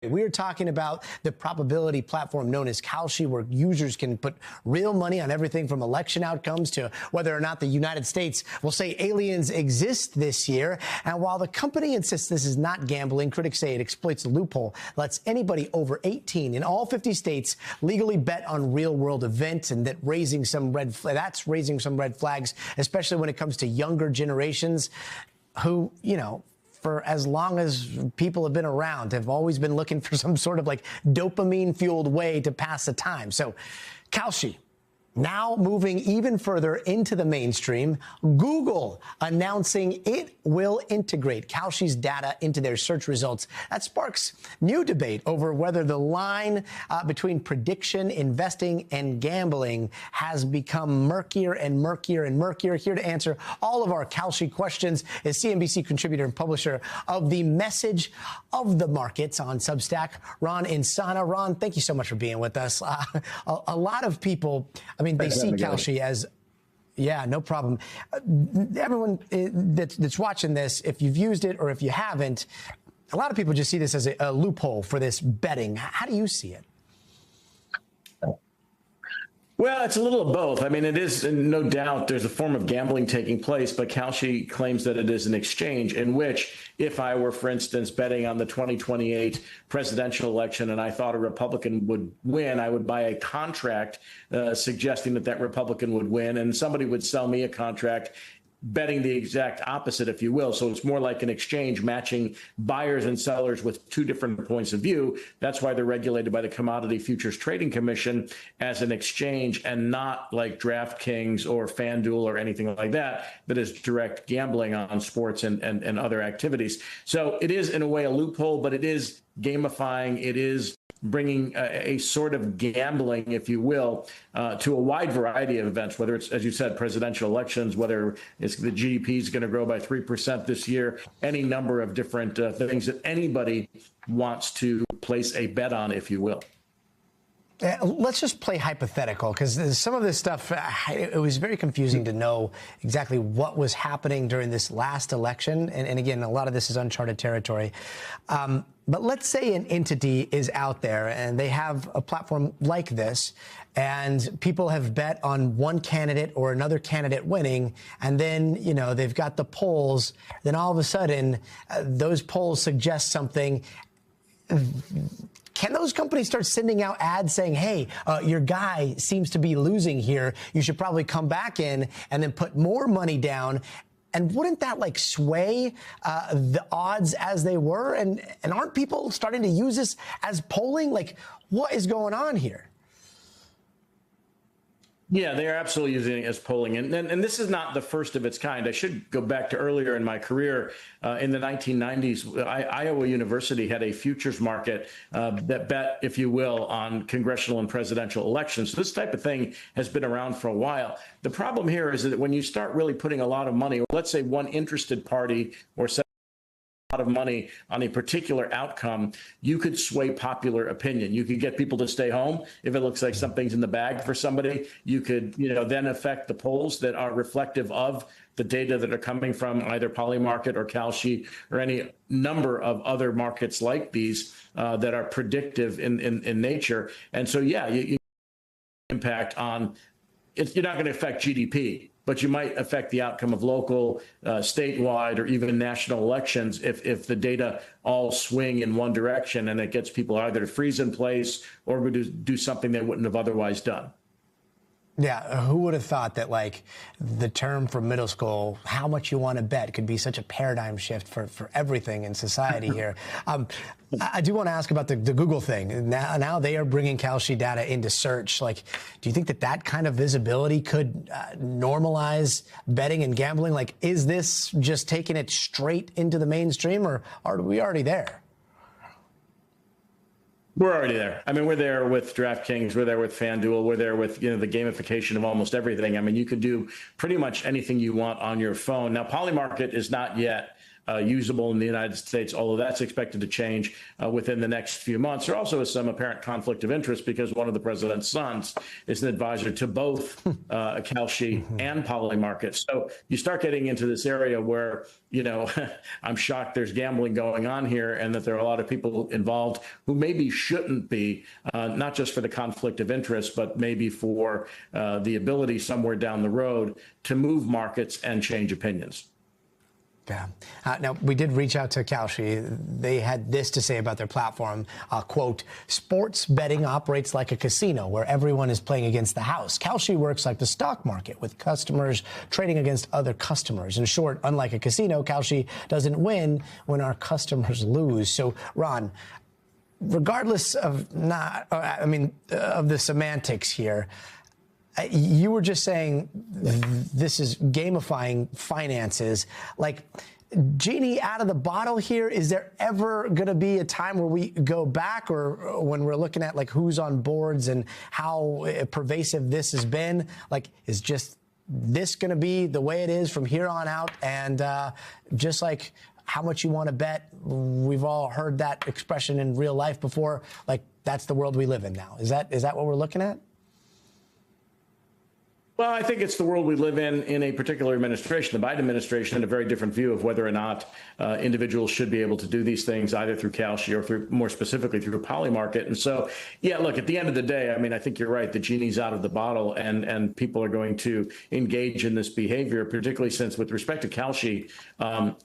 We are talking about the probability platform known as Kalshi, where users can put real money on everything from election outcomes to whether or not the United States will say aliens exist this year. And while the company insists this is not gambling, critics say it exploits a loophole, lets anybody over 18 in all 50 states legally bet on real-world events, and that's raising some red flags, especially when it comes to younger generations who, for as long as people have been around, have always been looking for some sort of like dopamine-fueled way to pass the time. So Kalshi now moving even further into the mainstream, Google announcing it will integrate Kalshi's data into their search results. That sparks new debate over whether the line between prediction, investing, and gambling has become murkier and murkier and murkier. Here to answer all of our Kalshi questions is CNBC contributor and publisher of the Message of the Markets on Substack, Ron Insana. Ron, thank you so much for being with us. A lot of people, they see Kalshi as, yeah, no problem. Everyone that's watching this, if you've used it or if you haven't, a lot of people just see this as a loophole for this betting. How do you see it? Well, it's a little of both. It is, no doubt, there's a form of gambling taking place, but Kalshi claims that it is an exchange in which, if I were, for instance, betting on the 2028 presidential election and I thought a Republican would win, I would buy a contract suggesting that Republican would win, and somebody would sell me a contract betting the exact opposite, if you will. So it's more like an exchange, matching buyers and sellers with two different points of view. That's why they're regulated by the Commodity Futures Trading Commission as an exchange, and not like DraftKings or FanDuel or anything like that is direct gambling on sports and other activities. So it is, in a way, a loophole, but it is gamifying. It is bringing a sort of gambling, if you will, to a wide variety of events, whether it's, as you said, presidential elections, whether it's the GDP is going to grow by 3% this year, any number of different things that anybody wants to place a bet on, if you will. Let's just play hypothetical, because some of this stuff, it was very confusing to know exactly what was happening during this last election. And again, a lot of this is uncharted territory. But let's say an entity is out there and they have a platform like this, and people have bet on one candidate or another candidate winning, and then, they've got the polls. Then all of a sudden, those polls suggest something. Can those companies start sending out ads saying, hey, your guy seems to be losing here, you should probably come back in and then put more money down? And wouldn't that sway the odds as they were? And aren't people starting to use this as polling? What is going on here? Yeah, they are absolutely using it as polling. And this is not the first of its kind. I should go back to earlier in my career. In the 1990s, Iowa University had a futures market that bet, if you will, on congressional and presidential elections. So this type of thing has been around for a while. The problem here is that when you start really putting a lot of money, let's say one interested party or lot of money on a particular outcome, you could sway popular opinion. You could get people to stay home if it looks like something's in the bag for somebody. You could, then affect the polls that are reflective of the data that are coming from either Polymarket or Kalshi or any number of other markets like these that are predictive in nature. And so, yeah, you impact on it. You're not going to affect GDP, but you might affect the outcome of local, statewide, or even national elections if the data all swing in one direction and it gets people either to freeze in place or do something they wouldn't have otherwise done. Yeah, who would have thought that the term from middle school, how much you want to bet, could be such a paradigm shift for everything in society here. I do want to ask about the Google thing. Now they are bringing Kalshi data into search. Do you think that kind of visibility could normalize betting and gambling? Is this just taking it straight into the mainstream, or are we already there? We're already there. We're there with DraftKings. We're there with FanDuel. We're there with, the gamification of almost everything. You could do pretty much anything you want on your phone. Now, Polymarket is not yet usable in the United States, although that's expected to change within the next few months. There also is some apparent conflict of interest because one of the president's sons is an advisor to both Kalshi and Polymarket. So you start getting into this area where, I'm shocked there's gambling going on here and that there are a lot of people involved who maybe shouldn't be, not just for the conflict of interest, but maybe for the ability somewhere down the road to move markets and change opinions. Yeah. Now, we did reach out to Kalshi. They had this to say about their platform, quote, sports betting operates like a casino where everyone is playing against the house. Kalshi works like the stock market with customers trading against other customers. In short, unlike a casino, Kalshi doesn't win when our customers lose. So, Ron, regardless of of the semantics here, you were just saying this is gamifying finances. Like, genie out of the bottle here, is there ever going to be a time where we go back, or when we're looking at like who's on boards and how pervasive this has been? Like, is just this going to be the way it is from here on out? And just like how much you want to bet, we've all heard that expression in real life before. Like, that's the world we live in now. Is that what we're looking at? Well, I think it's the world we live in a particular administration. The Biden administration had a very different view of whether or not individuals should be able to do these things, either through Kalshi or through, more specifically, through Polymarket. And so, yeah, look, at the end of the day, I think you're right. The genie's out of the bottle, and people are going to engage in this behavior, particularly since, with respect to Kalshi,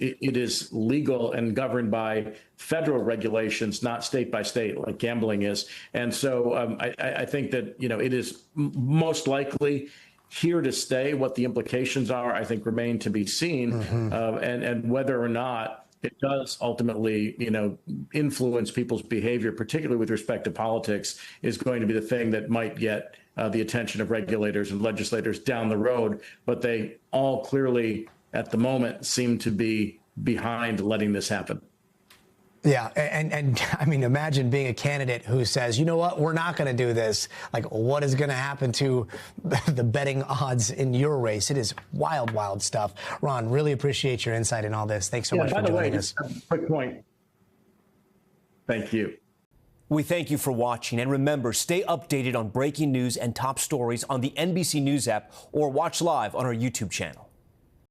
it is legal and governed by federal regulations, not state by state, like gambling is. And so I think that, it is most likely here to stay. What the implications are, I think, remain to be seen, and whether or not it does ultimately, influence people's behavior, particularly with respect to politics, is going to be the thing that might get the attention of regulators and legislators down the road. But they all clearly, at the moment, seem to be behind letting this happen. Yeah, and imagine being a candidate who says, you know what, we're not going to do this. Like, what is going to happen to the betting odds in your race? It is wild, wild stuff. Ron, really appreciate your insight in all this. Thanks so much for joining us. Quick point. Thank you. We thank you for watching. And remember, stay updated on breaking news and top stories on the NBC News app or watch live on our YouTube channel.